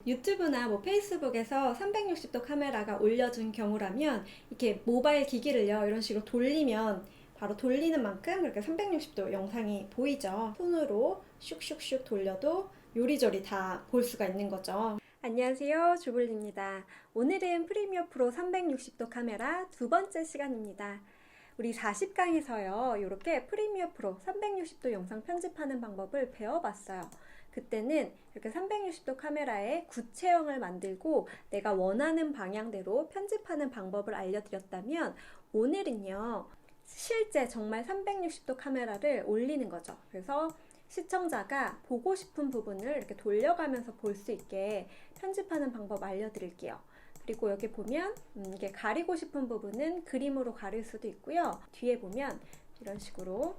유튜브나 페이스북에서 360도 카메라가 올려준 경우라면 이렇게 모바일 기기를요 이런 식으로 돌리면 바로 돌리는 만큼 그렇게 360도 영상이 보이죠. 손으로 슉슉슉 돌려도 요리조리 다 볼 수가 있는 거죠. 안녕하세요, 주블리입니다. 오늘은 프리미어 프로 360도 카메라 두 번째 시간입니다. 우리 40강에서요 이렇게 프리미어 프로 360도 영상 편집하는 방법을 배워봤어요. 그때는 이렇게 360도 카메라에 구체형을 만들고 내가 원하는 방향대로 편집하는 방법을 알려드렸다면, 오늘은요 실제 정말 360도 카메라를 올리는 거죠. 그래서 시청자가 보고 싶은 부분을 이렇게 돌려가면서 볼 수 있게 편집하는 방법 알려드릴게요. 그리고 여기 보면 이게 가리고 싶은 부분은 그림으로 가릴 수도 있고요. 뒤에 보면 이런 식으로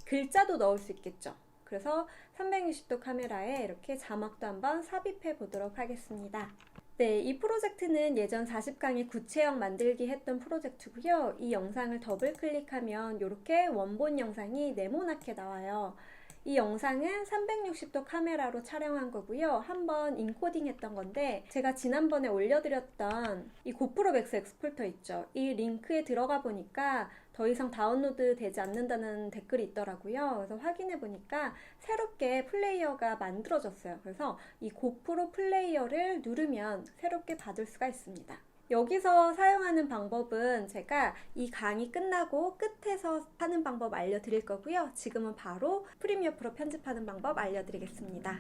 글자도 넣을 수 있겠죠. 그래서 360도 카메라에 이렇게 자막도 한번 삽입해 보도록 하겠습니다. 네, 이 프로젝트는 예전 40강의 구체형 만들기 했던 프로젝트고요. 이 영상을 더블 클릭하면 이렇게 원본 영상이 네모나게 나와요. 이 영상은 360도 카메라로 촬영한 거고요. 한번 인코딩 했던 건데, 제가 지난번에 올려드렸던 이 고프로 맥스 엑스포터 있죠. 이 링크에 들어가 보니까 더 이상 다운로드 되지 않는다는 댓글이 있더라고요. 그래서 확인해 보니까 새롭게 플레이어가 만들어졌어요. 그래서 이 고프로 플레이어를 누르면 새롭게 받을 수가 있습니다. 여기서 사용하는 방법은 제가 이 강의 끝나고 끝에서 하는 방법 알려드릴 거고요. 지금은 바로 프리미어 프로 편집하는 방법 알려드리겠습니다.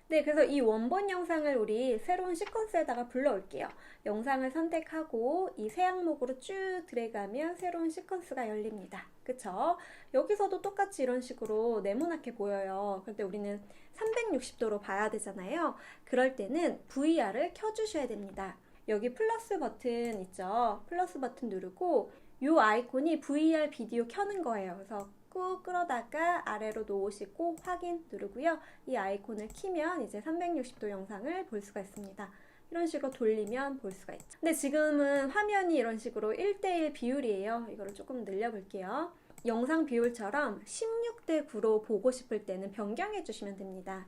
네, 그래서 이 원본 영상을 우리 새로운 시퀀스에다가 불러올게요. 영상을 선택하고 이 새 항목으로 쭉 드래그하면 새로운 시퀀스가 열립니다. 그쵸? 여기서도 똑같이 이런 식으로 네모나게 보여요. 그런데 우리는 360도로 봐야 되잖아요. 그럴 때는 VR을 켜주셔야 됩니다. 여기 플러스 버튼 있죠? 플러스 버튼 누르고 이 아이콘이 VR 비디오 켜는 거예요. 그래서 꾹 끌어다가 아래로 놓으시고 확인 누르고요. 이 아이콘을 키면 이제 360도 영상을 볼 수가 있습니다. 이런 식으로 돌리면 볼 수가 있죠. 근데 지금은 화면이 이런 식으로 1:1 비율이에요. 이거를 조금 늘려볼게요. 영상 비율처럼 16:9로 보고 싶을 때는 변경해 주시면 됩니다.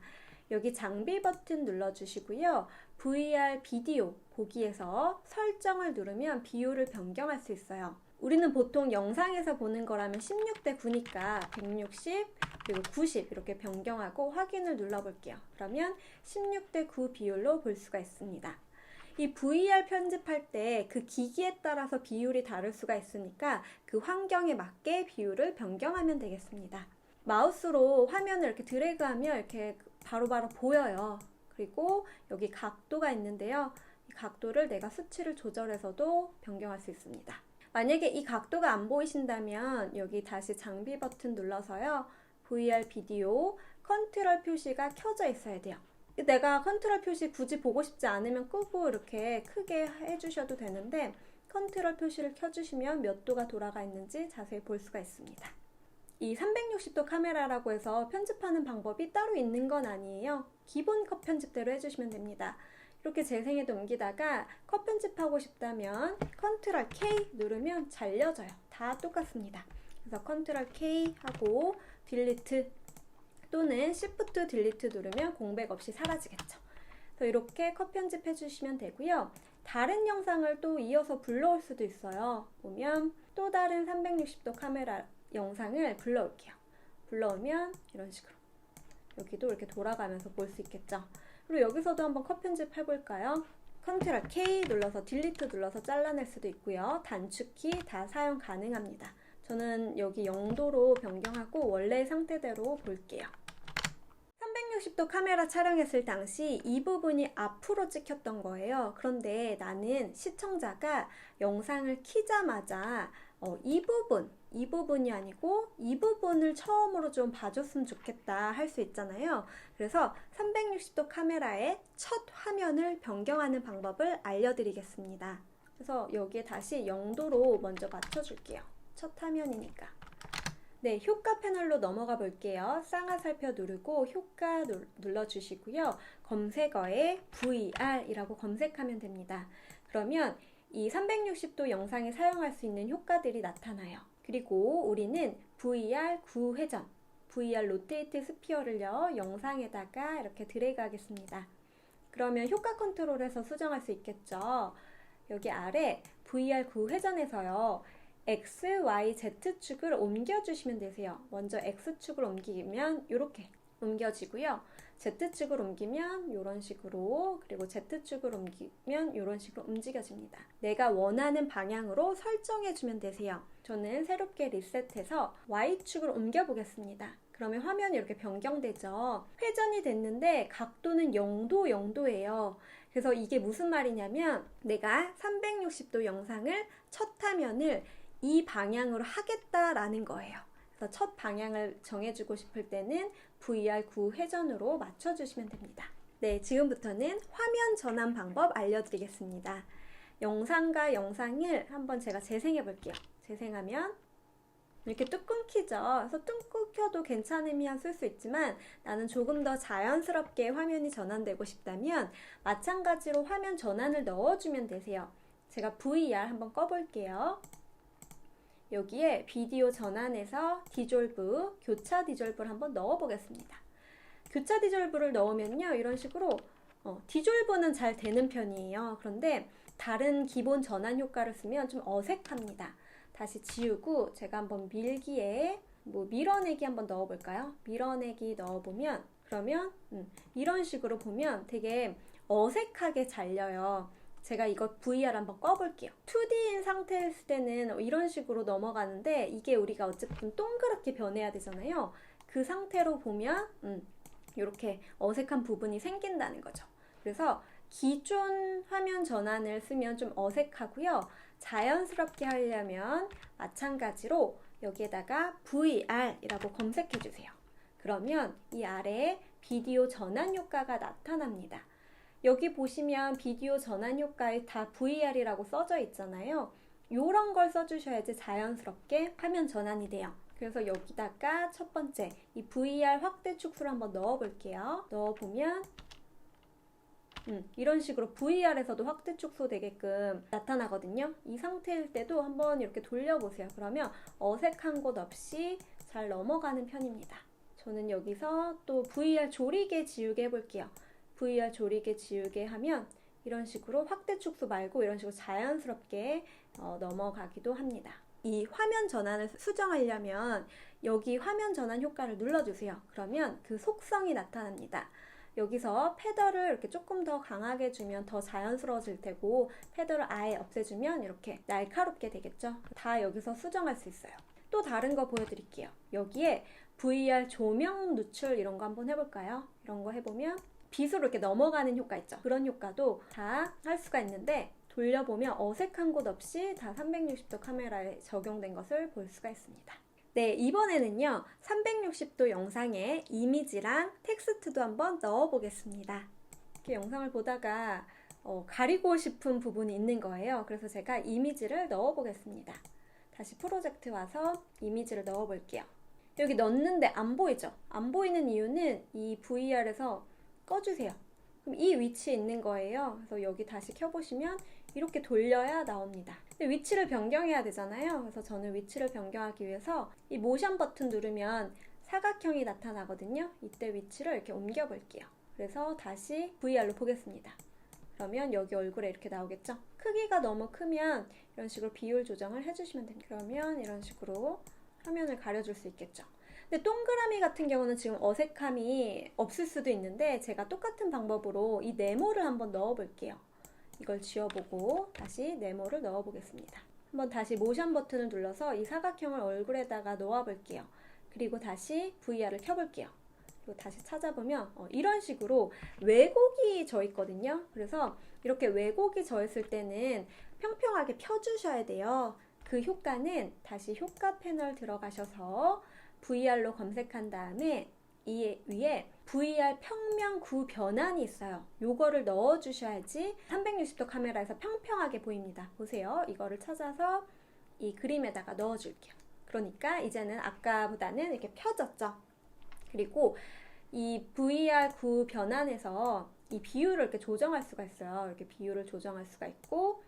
여기 장비 버튼 눌러주시고요. VR 비디오 보기에서 설정을 누르면 비율을 변경할 수 있어요. 우리는 보통 영상에서 보는 거라면 16:9니까 160 그리고 90 이렇게 변경하고 확인을 눌러볼게요. 그러면 16:9 비율로 볼 수가 있습니다. 이 VR 편집할 때 그 기기에 따라서 비율이 다를 수가 있으니까 그 환경에 맞게 비율을 변경하면 되겠습니다. 마우스로 화면을 이렇게 드래그하면 이렇게 바로바로 보여요. 그리고 여기 각도가 있는데요. 이 각도를 내가 수치를 조절해서도 변경할 수 있습니다. 만약에 이 각도가 안 보이신다면 여기 다시 장비 버튼 눌러서요. VR 비디오 컨트롤 표시가 켜져 있어야 돼요. 내가 컨트롤 표시 굳이 보고 싶지 않으면 끄고 이렇게 크게 해주셔도 되는데, 컨트롤 표시를 켜주시면 몇 도가 돌아가 있는지 자세히 볼 수가 있습니다. 이 360도 카메라라고 해서 편집하는 방법이 따로 있는 건 아니에요. 기본 컷 편집대로 해주시면 됩니다. 이렇게 재생에도 옮기다가 컷 편집하고 싶다면 컨트롤 K 누르면 잘려져요. 다 똑같습니다. 그래서 컨트롤 K 하고 딜리트 또는 Shift 딜리트 누르면 공백 없이 사라지겠죠. 그래서 이렇게 컷 편집해 주시면 되고요. 다른 영상을 또 이어서 불러올 수도 있어요. 보면 또 다른 360도 카메라 영상을 불러올게요. 불러오면 이런 식으로 여기도 이렇게 돌아가면서 볼 수 있겠죠. 그리고 여기서도 한번 컷 편집 해볼까요? 컨트롤 K 눌러서 딜리트 눌러서 잘라낼 수도 있고요. 단축키 다 사용 가능합니다. 저는 여기 0도로 변경하고 원래 상태대로 볼게요. 360도 카메라 촬영했을 당시 이 부분이 앞으로 찍혔던 거예요. 그런데 나는 시청자가 영상을 키자마자 이 부분이 아니고 이 부분을 처음으로 좀 봐줬으면 좋겠다 할 수 있잖아요. 그래서 360도 카메라의 첫 화면을 변경하는 방법을 알려드리겠습니다. 그래서 여기에 다시 0도로 먼저 맞춰줄게요. 첫 화면이니까. 네, 효과 패널로 넘어가 볼게요. 쌍화살표 누르고 효과 눌러주시고요. 검색어에 VR이라고 검색하면 됩니다. 그러면 이 360도 영상에 사용할 수 있는 효과들이 나타나요. 그리고 우리는 VR 구회전, VR 로테이트 스피어를요 영상에다가 이렇게 드래그 하겠습니다. 그러면 효과 컨트롤에서 수정할 수 있겠죠. 여기 아래 VR 구회전에서요. X, Y, Z축을 옮겨주시면 되세요. 먼저 X축을 옮기면 이렇게 옮겨지고요. Z축을 옮기면 이런 식으로, 그리고 Z축을 옮기면 이런 식으로 움직여집니다. 내가 원하는 방향으로 설정해주면 되세요. 저는 새롭게 리셋해서 Y축을 옮겨보겠습니다. 그러면 화면이 이렇게 변경되죠. 회전이 됐는데 각도는 0도, 0도예요. 그래서 이게 무슨 말이냐면 내가 360도 영상을 첫 화면을 이 방향으로 하겠다라는 거예요. 그래서 첫 방향을 정해주고 싶을 때는 VR 구회전으로 맞춰주시면 됩니다. 네, 지금부터는 화면 전환 방법 알려드리겠습니다. 영상과 영상을 한번 제가 재생해 볼게요. 재생하면 이렇게 뚝 끊기죠. 그래서 뚝 끊겨도 괜찮으면 쓸 수 있지만 나는 조금 더 자연스럽게 화면이 전환되고 싶다면 마찬가지로 화면 전환을 넣어주면 되세요. 제가 VR 한번 꺼볼게요. 여기에 비디오 전환에서 디졸브, 교차 디졸브를 한번 넣어보겠습니다. 교차 디졸브를 넣으면요, 이런 식으로 디졸브는 잘 되는 편이에요. 그런데 다른 기본 전환 효과를 쓰면 좀 어색합니다. 다시 지우고 제가 한번 밀기에 밀어내기 한번 넣어볼까요? 밀어내기 넣어보면 그러면 이런 식으로 보면 되게 어색하게 잘려요. 제가 이거 VR 한번 꺼볼게요. 2D인 상태였을 때는 이런 식으로 넘어가는데 이게 우리가 어쨌든 동그랗게 변해야 되잖아요. 그 상태로 보면 이렇게 어색한 부분이 생긴다는 거죠. 그래서 기존 화면 전환을 쓰면 좀 어색하고요. 자연스럽게 하려면 마찬가지로 여기에다가 VR이라고 검색해 주세요. 그러면 이 아래에 비디오 전환 효과가 나타납니다. 여기 보시면 비디오 전환 효과에 다 VR이라고 써져 있잖아요. 이런 걸 써주셔야지 자연스럽게 화면 전환이 돼요. 그래서 여기다가 첫 번째 이 VR 확대 축소를 한번 넣어볼게요. 넣어보면 이런 식으로 VR에서도 확대 축소 되게끔 나타나거든요. 이 상태일 때도 한번 이렇게 돌려보세요. 그러면 어색한 곳 없이 잘 넘어가는 편입니다. 저는 여기서 또 VR 조리개 지우개 해볼게요. VR 조리개 지우개 하면 이런 식으로 확대 축소 말고 이런 식으로 자연스럽게 넘어가기도 합니다. 이 화면 전환을 수정하려면 여기 화면 전환 효과를 눌러주세요. 그러면 그 속성이 나타납니다. 여기서 패더를 이렇게 조금 더 강하게 주면 더 자연스러워질 테고 패더를 아예 없애주면 이렇게 날카롭게 되겠죠. 다 여기서 수정할 수 있어요. 또 다른 거 보여드릴게요. 여기에 VR 조명 누출 이런 거 한번 해볼까요? 이런 거 해보면 빛으로 이렇게 넘어가는 효과 있죠. 그런 효과도 다 할 수가 있는데 돌려보면 어색한 곳 없이 다 360도 카메라에 적용된 것을 볼 수가 있습니다. 네, 이번에는요 360도 영상에 이미지랑 텍스트도 한번 넣어 보겠습니다. 이렇게 영상을 보다가 가리고 싶은 부분이 있는 거예요. 그래서 제가 이미지를 넣어 보겠습니다. 다시 프로젝트 와서 이미지를 넣어 볼게요. 여기 넣는데 안 보이죠? 안 보이는 이유는 이 VR에서 꺼주세요. 그럼 이 위치에 있는 거예요. 그래서 여기 다시 켜보시면 이렇게 돌려야 나옵니다. 근데 위치를 변경해야 되잖아요. 그래서 저는 위치를 변경하기 위해서 이 모션 버튼 누르면 사각형이 나타나거든요. 이때 위치를 이렇게 옮겨 볼게요. 그래서 다시 VR로 보겠습니다. 그러면 여기 얼굴에 이렇게 나오겠죠? 크기가 너무 크면 이런 식으로 비율 조정을 해주시면 됩니다. 그러면 이런 식으로 화면을 가려줄 수 있겠죠. 근데 동그라미 같은 경우는 지금 어색함이 없을 수도 있는데 제가 똑같은 방법으로 이 네모를 한번 넣어 볼게요. 이걸 지워보고 다시 네모를 넣어 보겠습니다. 한번 다시 모션 버튼을 눌러서 이 사각형을 얼굴에다가 놓아 볼게요. 그리고 다시 VR을 켜 볼게요. 그리고 다시 찾아보면 이런 식으로 왜곡이 져 있거든요. 그래서 이렇게 왜곡이 져 있을 때는 평평하게 펴주셔야 돼요. 그 효과는 다시 효과 패널 들어가셔서 VR로 검색한 다음에 이 위에 VR 평면 구변환이 있어요. 요거를 넣어 주셔야지 360도 카메라에서 평평하게 보입니다. 보세요. 이거를 찾아서 이 그림에다가 넣어 줄게요. 그러니까 이제는 아까보다는 이렇게 펴졌죠. 그리고 이 VR 구변환에서 이 비율을 이렇게 조정할 수가 있어요. 이렇게 비율을 조정할 수가 있고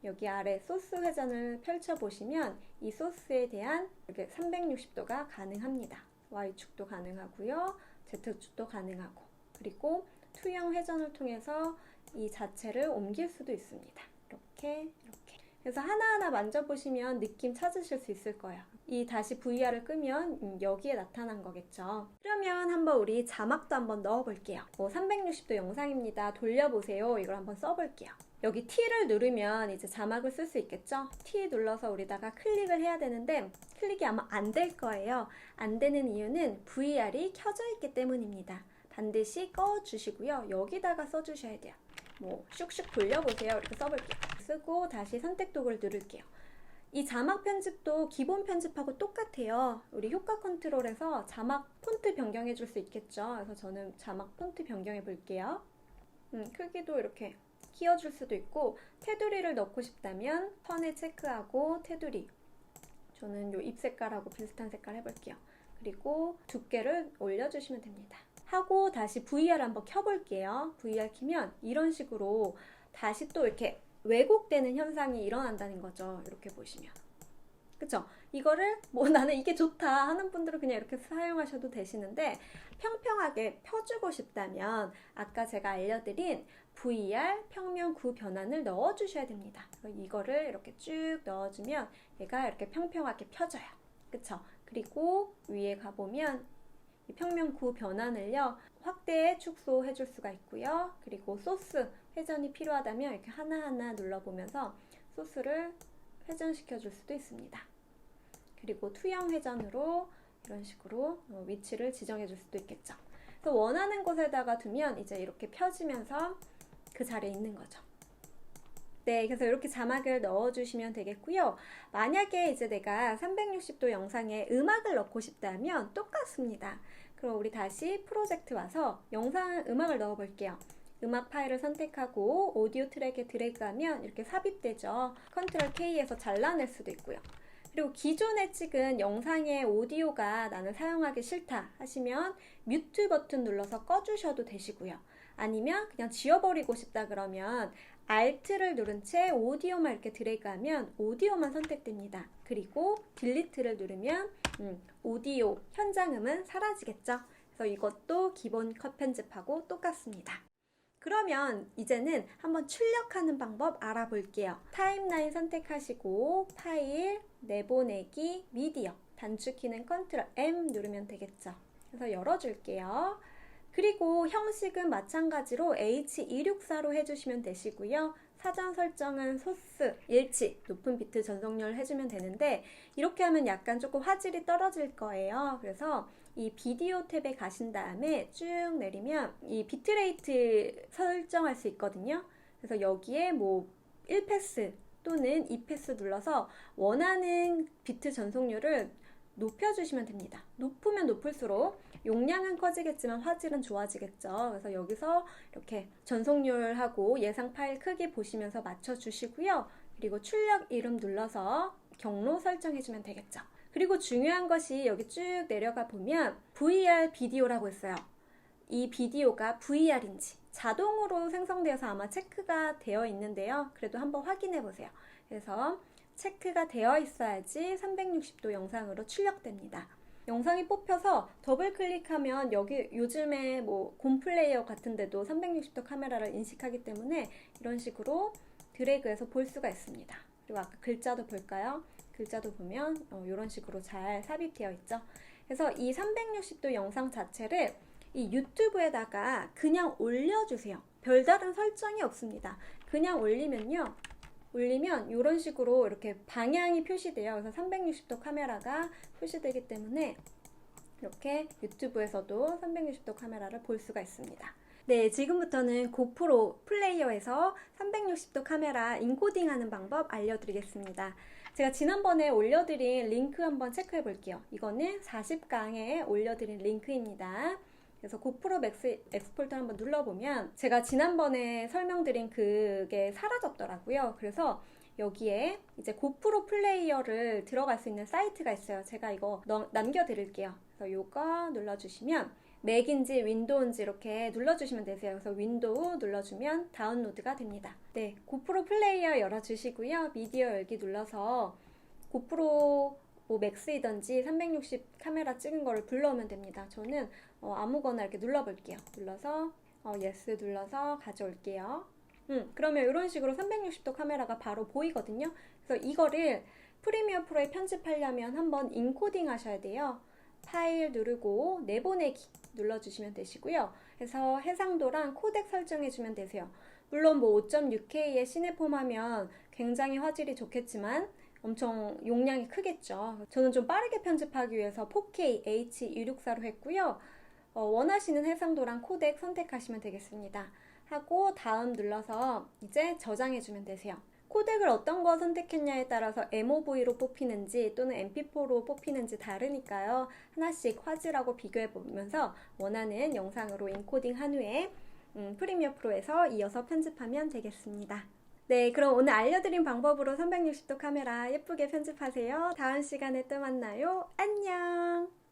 여기 아래 소스 회전을 펼쳐보시면 이 소스에 대한 이렇게 360도가 가능합니다. Y축도 가능하고요. Z축도 가능하고 그리고 투영 회전을 통해서 이 자체를 옮길 수도 있습니다. 이렇게. 그래서 하나하나 만져보시면 느낌 찾으실 수 있을 거예요. 이 다시 VR을 끄면 여기에 나타난 거겠죠. 그러면 한번 우리 자막도 한번 넣어볼게요. 360도 영상입니다. 돌려보세요. 이걸 한번 써볼게요. 여기 T를 누르면 이제 자막을 쓸 수 있겠죠? T 눌러서 우리다가 클릭을 해야 되는데 클릭이 아마 안 될 거예요. 안 되는 이유는 VR이 켜져 있기 때문입니다. 반드시 꺼주시고요. 여기다가 써주셔야 돼요. 슉슉 돌려보세요. 이렇게 써볼게요. 쓰고 다시 선택 도구를 누를게요. 이 자막 편집도 기본 편집하고 똑같아요. 우리 효과 컨트롤에서 자막 폰트 변경해 줄 수 있겠죠. 그래서 저는 자막 폰트 변경해 볼게요. 크기도 이렇게 키워줄 수도 있고, 테두리를 넣고 싶다면 선에 체크하고 테두리, 저는 요 잎 색깔하고 비슷한 색깔 해볼게요. 그리고 두께를 올려주시면 됩니다. 하고 다시 VR 한번 켜볼게요. VR 키면 이런 식으로 다시 또 이렇게 왜곡되는 현상이 일어난다는 거죠. 이렇게 보시면. 그쵸? 이거를 나는 이게 좋다 하는 분들은 그냥 이렇게 사용하셔도 되시는데, 평평하게 펴주고 싶다면 아까 제가 알려드린 VR 평면 구 변환을 넣어주셔야 됩니다. 이거를 이렇게 쭉 넣어주면 얘가 이렇게 평평하게 펴져요. 그쵸? 그리고 위에 가보면 이 평면 구 변환을요, 확대, 축소 해줄 수가 있고요. 그리고 소스 회전이 필요하다면 이렇게 하나하나 눌러보면서 소스를 회전시켜 줄 수도 있습니다. 그리고 투영 회전으로 이런 식으로 위치를 지정해 줄 수도 있겠죠. 그래서 원하는 곳에다가 두면 이제 이렇게 펴지면서 그 자리에 있는 거죠. 네, 그래서 이렇게 자막을 넣어주시면 되겠고요. 만약에 이제 내가 360도 영상에 음악을 넣고 싶다면 똑같습니다. 그럼 우리 다시 프로젝트 와서 음악을 넣어 볼게요. 음악 파일을 선택하고 오디오 트랙에 드래그하면 이렇게 삽입되죠. 컨트롤 K에서 잘라낼 수도 있고요. 그리고 기존에 찍은 영상의 오디오가 나는 사용하기 싫다 하시면 뮤트 버튼 눌러서 꺼주셔도 되시고요. 아니면 그냥 지워버리고 싶다 그러면 Alt를 누른 채 오디오만 이렇게 드래그하면 오디오만 선택됩니다. 그리고 딜리트를 누르면 오디오 현장음은 사라지겠죠. 그래서 이것도 기본 컷 편집하고 똑같습니다. 그러면 이제는 한번 출력하는 방법 알아볼게요. 타임라인 선택하시고 파일, 내보내기, 미디어, 단축키는 컨트롤 M 누르면 되겠죠. 그래서 열어줄게요. 그리고 형식은 마찬가지로 H264로 해주시면 되시고요. 사전 설정은 소스, 일치, 높은 비트 전송률 해주면 되는데, 이렇게 하면 약간 조금 화질이 떨어질 거예요. 그래서 이 비디오 탭에 가신 다음에 쭉 내리면 이 비트레이트 설정할 수 있거든요. 그래서 여기에 1패스 또는 2패스 눌러서 원하는 비트 전송률을 높여주시면 됩니다. 높으면 높을수록 용량은 커지겠지만 화질은 좋아지겠죠. 그래서 여기서 이렇게 전송률하고 예상 파일 크기 보시면서 맞춰주시고요. 그리고 출력 이름 눌러서 경로 설정해주면 되겠죠. 그리고 중요한 것이 여기 쭉 내려가 보면 VR 비디오라고 있어요. 이 비디오가 VR인지 자동으로 생성되어서 아마 체크가 되어 있는데요. 그래도 한번 확인해 보세요. 그래서 체크가 되어 있어야지 360도 영상으로 출력됩니다. 영상이 뽑혀서 더블 클릭하면 여기 요즘에 곰플레이어 같은 데도 360도 카메라를 인식하기 때문에 이런 식으로 드래그해서 볼 수가 있습니다. 그리고 아까 글자도 볼까요? 글자도 보면 이런 식으로 잘 삽입되어 있죠. 그래서 이 360도 영상 자체를 이 유튜브에다가 그냥 올려주세요. 별다른 설정이 없습니다. 그냥 올리면 이런 식으로 이렇게 방향이 표시돼요. 그래서 360도 카메라가 표시되기 때문에 이렇게 유튜브에서도 360도 카메라를 볼 수가 있습니다. 네, 지금부터는 고프로 플레이어에서 360도 카메라 인코딩 하는 방법 알려드리겠습니다. 제가 지난번에 올려드린 링크 한번 체크해 볼게요. 이거는 40강에 올려드린 링크입니다. 그래서 고프로 맥스 엑스포트 한번 눌러보면 제가 지난번에 설명드린 그게 사라졌더라고요. 그래서 여기에 이제 고프로 플레이어를 들어갈 수 있는 사이트가 있어요. 제가 이거 남겨드릴게요. 그래서 이거 눌러주시면 맥인지 윈도우인지 이렇게 눌러주시면 되세요. 그래서 윈도우 눌러주면 다운로드가 됩니다. 네, 고프로 플레이어 열어주시고요. 미디어 열기 눌러서 고프로 맥스이든지 360 카메라 찍은 거를 불러오면 됩니다. 저는 아무거나 이렇게 눌러볼게요. 눌러서 예스 눌러서 가져올게요. 그러면 이런 식으로 360도 카메라가 바로 보이거든요. 그래서 이거를 프리미어 프로에 편집하려면 한번 인코딩 하셔야 돼요. 파일 누르고 내보내기 눌러주시면 되시고요. 그래서 해상도랑 코덱 설정해주면 되세요. 물론 뭐 5.6K의 시네폼 하면 굉장히 화질이 좋겠지만 엄청 용량이 크겠죠. 저는 좀 빠르게 편집하기 위해서 4K H264로 했고요. 원하시는 해상도랑 코덱 선택하시면 되겠습니다. 하고 다음 눌러서 이제 저장해주면 되세요. 코덱을 어떤 거 선택했냐에 따라서 MOV로 뽑히는지 또는 MP4로 뽑히는지 다르니까요. 하나씩 화질하고 비교해보면서 원하는 영상으로 인코딩 한 후에 프리미어 프로에서 이어서 편집하면 되겠습니다. 네, 그럼 오늘 알려드린 방법으로 360도 카메라 예쁘게 편집하세요. 다음 시간에 또 만나요. 안녕!